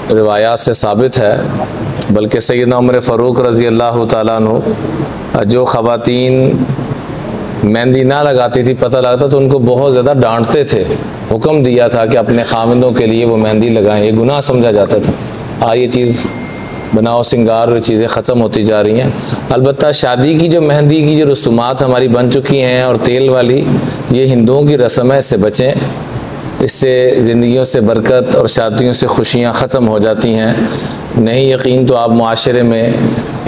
रिवायात से साबित है, बल्कि सैयदना उमर फ़ारूक रज़ी अल्लाह ताला अन्हु जो ख़वातीन मेहंदी ना लगाती थी, पता लगता तो उनको बहुत ज़्यादा डांटते थे, हुक्म दिया था कि अपने खाविंदों के लिए वो मेहंदी लगाएं, ये गुनाह समझा जाता था। ये चीज़ बनाओ सिंगार और चीज़ें ख़त्म होती जा रही हैं। अलबत्ता शादी की जो मेहंदी की जो रसूमात हमारी बन चुकी हैं और तेल वाली, ये हिंदुओं की रस्म है, इससे बचें। इससे ज़िंदगियों से बरकत और शादियों से खुशियाँ ख़त्म हो जाती हैं। नहीं यकीन तो आप मुआशरे में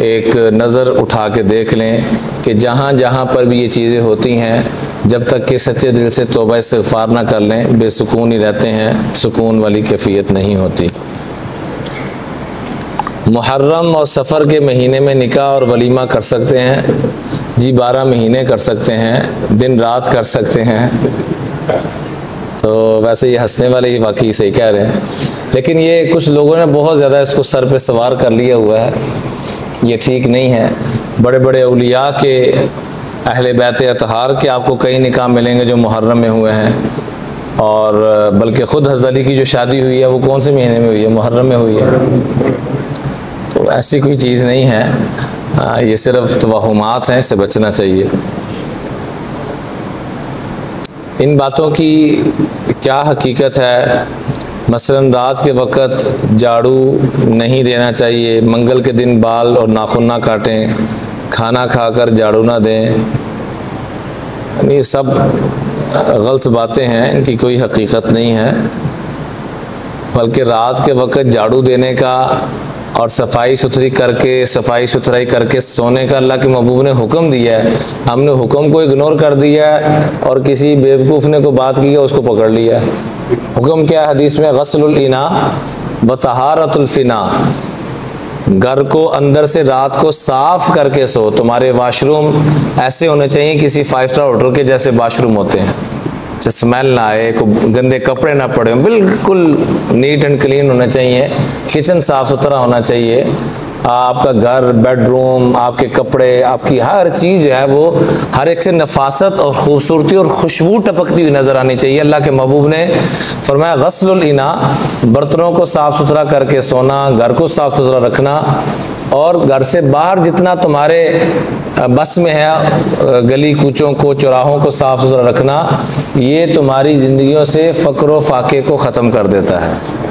एक नज़र उठा के देख लें कि जहाँ जहाँ पर भी ये चीज़ें होती हैं, जब तक कि सच्चे दिल से तौबा इस्तिग़फ़ार ना कर लें, बेसुकून ही रहते हैं, सुकून वाली कैफियत नहीं होती। मुहर्रम और सफ़र के महीने में निकाह और वलीमा कर सकते हैं जी, 12 महीने कर सकते हैं, दिन रात कर सकते हैं। तो वैसे ये हंसने वाले ही वाकई सही कह रहे हैं, लेकिन ये कुछ लोगों ने बहुत ज़्यादा इसको सर पे सवार कर लिया हुआ है, ये ठीक नहीं है। बड़े बड़े औलिया के, अहले बैत अतहार के आपको कई निकाह मिलेंगे जो मुहर्रम में हुए हैं, और बल्कि ख़ुद हज़रत अली की जो शादी हुई है वो कौन से महीने में हुई है? मुहर्रम में हुई है। तो ऐसी कोई चीज़ नहीं है, ये सिर्फ तवहुमात हैं, इससे बचना चाहिए। इन बातों की क्या हकीकत है? मसलन रात के वक़्त झाड़ू नहीं देना चाहिए, मंगल के दिन बाल और नाखून ना काटें, खाना खाकर झाड़ू ना दें, ये सब गलत बातें हैं, इनकी कोई हकीकत नहीं है। बल्कि रात के वक़्त झाड़ू देने का और सफाई सुथराई करके सोने का अल्लाह के महबूब ने हुक्म दिया है। हमने हुक्म को इग्नोर कर दिया है और किसी बेवकूफ़ ने को बात की है, उसको पकड़ लिया है। हुक्म क्या है हदीस में? गस्लुल इना व तहारतुल फिना, घर को अंदर से रात को साफ करके सो। तुम्हारे वाशरूम ऐसे होने चाहिए किसी 5 स्टार होटल के जैसे वाशरूम होते हैं, स्मेल ना आए, को गंदे कपड़े ना पड़े, बिल्कुल नीट एंड क्लीन होना चाहिए। किचन साफ़ सुथरा होना चाहिए। आपका घर, बेडरूम, आपके कपड़े, आपकी हर चीज़ जो है वो हर एक से नफासत और ख़ूबसूरती और खुशबू टपकती हुई नज़र आनी चाहिए। अल्लाह के महबूब ने फरमाया गस्लुल इना, बर्तनों को साफ़ सुथरा करके सोना, घर को साफ़ सुथरा रखना, और घर से बाहर जितना तुम्हारे बस में है गली कूचों को, चौराहों को साफ़ सुथरा रखना, ये तुम्हारी ज़िंदगियों से फ़क्र व फाके को ख़त्म कर देता है।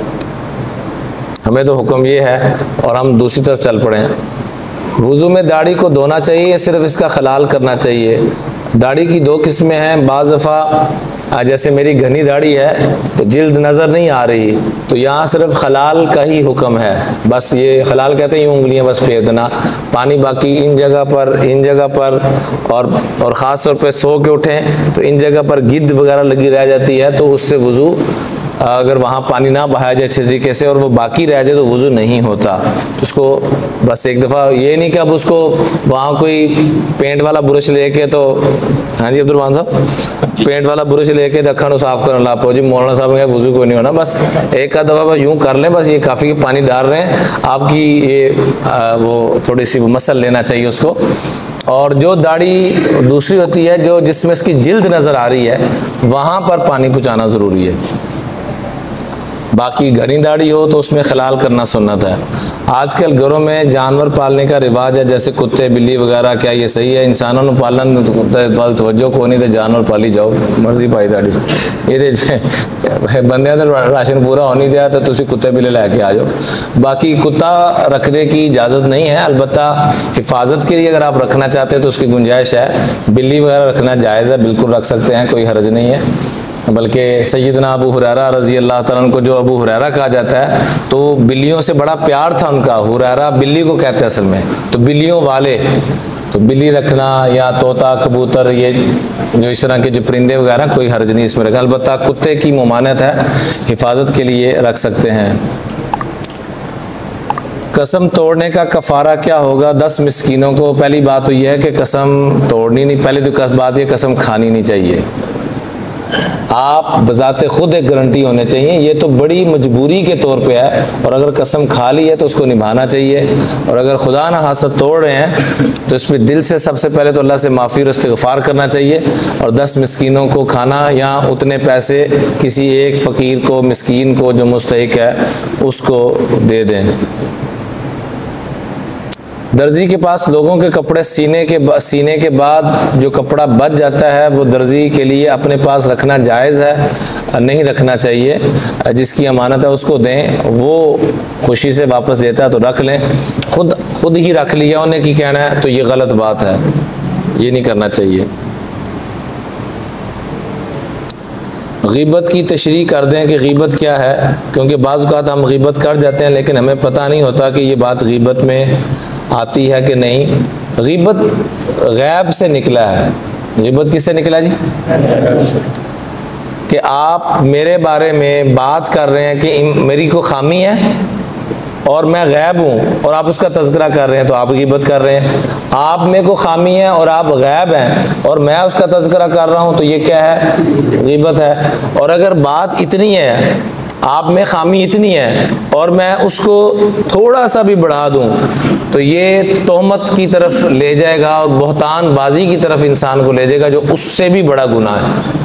हमें तो हुक्म ये है और हम दूसरी तरफ चल पड़े हैं। वुज़ू में दाढ़ी को धोना चाहिए, सिर्फ इसका खलाल करना चाहिए। दाढ़ी की 2 किस्में हैं। बाज़ दफ़ा जैसे मेरी घनी दाढ़ी है तो जिल्द नज़र नहीं आ रही, तो यहाँ सिर्फ खलाल का ही हुक्म है। बस ये खलाल कहते हैं, यूँ उंगलियाँ बस फेर देना, पानी बाकी इन जगह पर और ख़ास तौर पे सो के उठें तो इन जगह पर गिद्द वगैरह लगी रह जाती है, तो उससे वुज़ू, अगर वहाँ पानी ना बहाया जाए अच्छे तरीके से और वो बाकी रह जाए तो वुज़ू नहीं होता। तो उसको बस एक दफ़ा, ये नहीं कि अब उसको वहाँ कोई पेंट वाला ब्रश लेके, तो हाँ जी अब्दुल साहब, पेंट वाला ब्रश लेके दखन साफ करने ला पाओ जी, मौलाना साहब ने वुज़ू को नहीं होना। बस एक आध दफ़ा यूँ कर लें, बस ये काफ़ी पानी डाल रहे हैं आपकी, ये वो थोड़ी सी मसल लेना चाहिए उसको। और जो दाढ़ी दूसरी होती है जो जिसमें उसकी जिल्द नज़र आ रही है, वहाँ पर पानी पहुँचाना ज़रूरी है। बाकी घनी दाढ़ी हो तो उसमें खलाल करना सुन्नत है। आजकल घरों में जानवर पालने का रिवाज है, जैसे कुत्ते बिल्ली वगैरह, क्या ये सही है? इंसानों ने पालन कुत्ते तवज्जो को नहीं, तो जानवर पाली जाओ, मर्जी पाई दाढ़ी। ये बंदे राशन पूरा होने दिया तो तुसी कुत्ते बिल्ली लैके आ जाओ। बाकी कुत्ता रखने की इजाज़त नहीं है, अलबत्ता हिफाजत के लिए अगर आप रखना चाहते हैं तो उसकी गुंजाइश है। बिल्ली वगैरह रखना जायज़ है, बिल्कुल रख सकते हैं, कोई हर्ज नहीं है। बल्कि सैयदना अबू हुरैरा रज़ी अल्लाह तआला अन्हु को जो अबू हुरैरा कहा जाता है, तो बिल्लियों से बड़ा प्यार था उनका। हुरैरा बिल्ली को कहते हैं असल में, तो बिल्लियों वाले, तो बिल्ली रखना या तोता, कबूतर, ये जो इस तरह के जो परिंदे वगैरह, कोई हर्ज नहीं इसमें रखना। अलबत्ता कुत्ते की मुमानत है, हिफाजत के लिए रख सकते हैं। कसम तोड़ने का कफ़ारा क्या होगा 10 मिस्कीनों को? पहली बात तो यह है कि कसम तोड़नी नहीं, पहले तो बात ये कसम खानी नहीं चाहिए। आप बजाते खुद एक गारंटी होने चाहिए, ये तो बड़ी मजबूरी के तौर पे है, और अगर कसम खा ली है तो उसको निभाना चाहिए। और अगर खुदा ना हादसा तोड़ रहे हैं तो इसमें दिल से सबसे पहले तो अल्लाह से माफ़ी और इस्तिग़फ़ार करना चाहिए, और 10 मिस्कीनों को खाना या उतने पैसे किसी एक फ़कीर को, मिस्कीन को जो मुस्तहिक है उसको दे दें। दर्जी के पास लोगों के कपड़े सीने के बाद जो कपड़ा बच जाता है वो दर्जी के लिए अपने पास रखना जायज़ है, नहीं रखना चाहिए। जिसकी अमानत है उसको दें, वो खुशी से वापस देता है तो रख लें। खुद ही रख लिया उन्हें की कहना है तो ये गलत बात है, ये नहीं करना चाहिए। ग़ीबत की तशरीह कर दें कि ग़ीबत क्या है, क्योंकि बाज़ औक़ात हम ग़ीबत कर जाते हैं लेकिन हमें पता नहीं होता कि ये बात ग़ीबत में आती है कि नहीं। ग़ीबत गैब से निकला है। ग़ीबत किससे निकला जी? कि आप मेरे बारे में बात कर रहे हैं कि मेरी को खामी है और मैं गैब हूँ और आप उसका तज़किरा कर रहे हैं तो आप ग़ीबत कर रहे हैं। आप में को खामी है और आप गैब हैं और मैं उसका तज़किरा कर रहा हूँ तो ये क्या है? ग़ीबत है। और अगर बात इतनी है, आप में खामी इतनी है और मैं उसको थोड़ा सा भी बढ़ा दूं तो ये तोहमत की तरफ ले जाएगा और बहतान बाजी की तरफ इंसान को ले जाएगा, जो उससे भी बड़ा गुनाह है।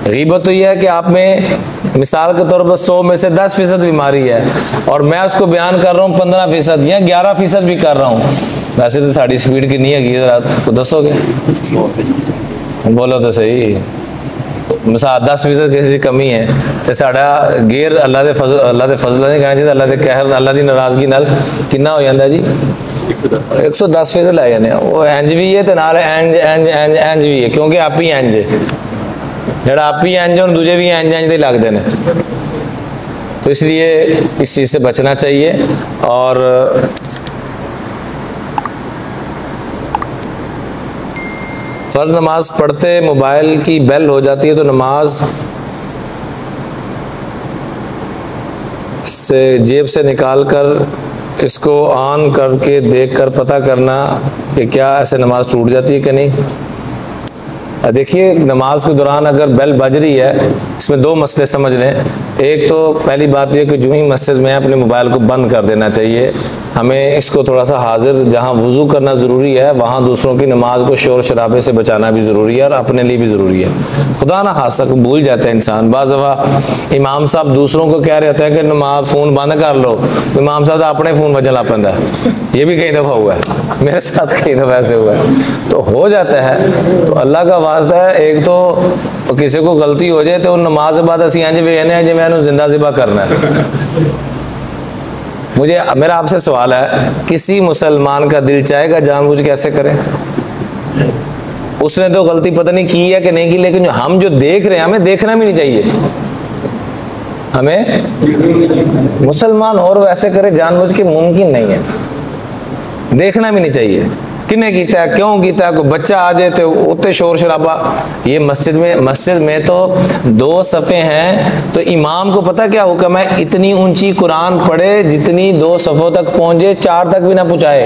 ग़ीबत तो यह है कि आप में मिसाल के तौर पर 100 में से 10% बीमारी है और मैं उसको बयान कर रहा हूँ 15% या 11% भी कर रहा हूँ। वैसे तो साड़ी स्पीड की नहीं है, रात को दसोगे, बोलो तो सही। मिसाल 10% किसी कमी है तो साड़ा गेर अल्लाह दे फजल नहीं कहना चाहिए, अल्लाह दे कहर, अल्लाह की नाराज़गी नाल कितना हो जाता जी? 110% लै जाने। वो इंज भी है तो नाल इंज भी है, क्योंकि आप ही इंज जड़ा आप ही इंज और दूजे भी इंज लगते हैं, तो इसलिए इस चीज़ से बचना चाहिए। और फ़र्ज़ नमाज पढ़ते मोबाइल की बेल हो जाती है तो नमाज से जेब से निकाल कर इसको ऑन करके देख कर पता करना कि क्या ऐसे नमाज टूट जाती है कि नहीं। देखिए, नमाज के दौरान अगर बेल बज रही है, इसमें 2 मसले समझ लें। एक तो पहली बात यह कि जो ही मस्जिद में अपने मोबाइल को बंद कर देना चाहिए। हमें इसको थोड़ा सा हाजिर, जहाँ वज़ू करना ज़रूरी है वहाँ दूसरों की नमाज को शोर शराबे से बचाना भी ज़रूरी है और अपने लिए भी ज़रूरी है। खुदा ना हादसा को भूल जाता है इंसान। बाज़ दफ़ा इमाम साहब दूसरों को कह रहे होते हैं कि नमाज फ़ोन बंद कर लो, इमाम साहब अपने फ़ोन वजन ला पैंदा है। ये भी कई दफ़ा हुआ है, मेरे साथ कई दफ़ा ऐसे हुआ है। तो हो जाता है, तो अल्लाह का वास्ता है, एक तो किसी को गलती हो जाए तो नमाज के बाद असी इंज वेखने जो मैं जिंदा ज़िबा करना है। मेरा आपसे सवाल है, किसी मुसलमान का दिल चाहेगा जानबूझ के ऐसे करें? उसने तो गलती पता नहीं की है कि नहीं की, लेकिन हम जो देख रहे हैं हमें देखना भी नहीं चाहिए। हमें मुसलमान और वैसे करे जानबूझ के मुमकिन नहीं है, देखना भी नहीं चाहिए। किने कीता है, क्यों कीता है, कोई बच्चा आ जाए तो उतने शोर शराबा। ये मस्जिद में तो 2 सफ़े हैं तो इमाम को पता क्या हुक्म है, इतनी ऊंची कुरान पढ़े जितनी 2 सफ़ों तक पहुंचे, 4 तक भी ना पहुंचाए।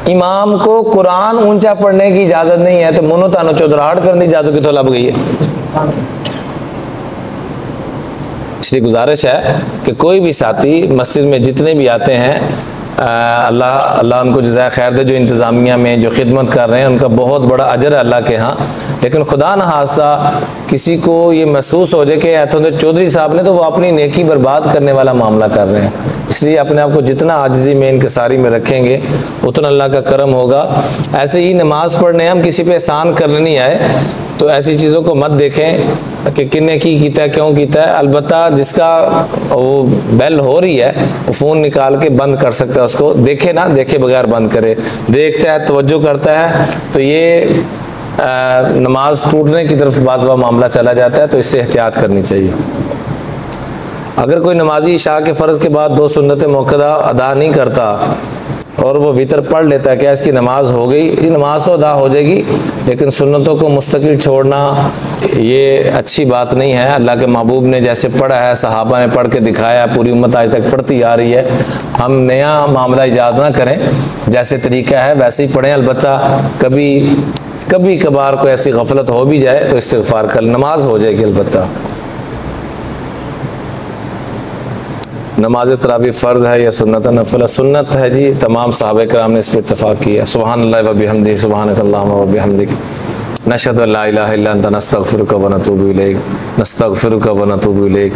इमाम को कुरान ऊंचा पढ़ने की इजाज़त नहीं है तो मुनो तानो चौधराहट करने की इजाज़त कितों लग गई है। इसलिए गुजारिश है कि कोई भी साथी मस्जिद में जितने भी आते हैं, अल्लाह उनको जज़ाए खैर दे, जो इंतज़ामिया में जो खिदमत कर रहे हैं उनका बहुत बड़ा अजर है अल्लाह के यहाँ। लेकिन खुदा न हादसा किसी को ये महसूस हो जाए कि ऐसे चौधरी साहब ने तो वो अपनी नेकी बर्बाद करने वाला मामला कर रहे हैं। इसलिए अपने आप को जितना आजिज़ी में इनकिसारी में रखेंगे उतना अल्लाह का करम होगा। ऐसे ही नमाज़ पढ़ने हम किसी पे एहसान करने नहीं आए, तो ऐसी चीज़ों को मत देखें कि किन्ने की कीता है, क्यों कीता है। अलबत्ता जिसका वो बेल हो रही है वो फ़ोन निकाल के बंद कर सकता है, उसको देखे ना, देखे बगैर बंद करे। देखता है, तवज्जो करता है तो ये नमाज टूटने की तरफ बात मामला चला जाता है, तो इससे एहतियात करनी चाहिए। अगर कोई नमाजी इशा के फ़र्ज़ के बाद 2 सुन्नत मौक़दा अदा नहीं करता और वो वितर पढ़ लेता है, क्या इसकी नमाज हो गई? ये नमाज तो अदा हो जाएगी, लेकिन सुन्नतों को मुस्तकिल छोड़ना ये अच्छी बात नहीं है। अल्लाह के महबूब ने जैसे पढ़ा है, सहाबा ने पढ़ के दिखाया, पूरी उम्मत आज तक पढ़ती आ रही है। हम नया मामला ईजाद ना करें, जैसे तरीका है वैसे ही पढ़ें। अलबत्ता कभी कभी कभार को ऐसी गफलत हो भी जाए तो इस्तिग़फ़ार कर, नमाज हो जाएगी अलबत्ता। नमाज तरावी फ़र्ज़ है या सुन्नत नफल? सुन्नत है जी, तमाम सहाबा किराम ने इस पर इत्तफ़ाक़ किया। सुब्हानल्लाह व बिहम्दिही सुब्हानकल्लाहुम्मा व बिहम्दिक नशहदु अल्ला इलाहा इल्ला अंता नस्तग़फ़िरुका व नतूबु इलैक नस्तग़फ़िरुका व नतूबु इलैक।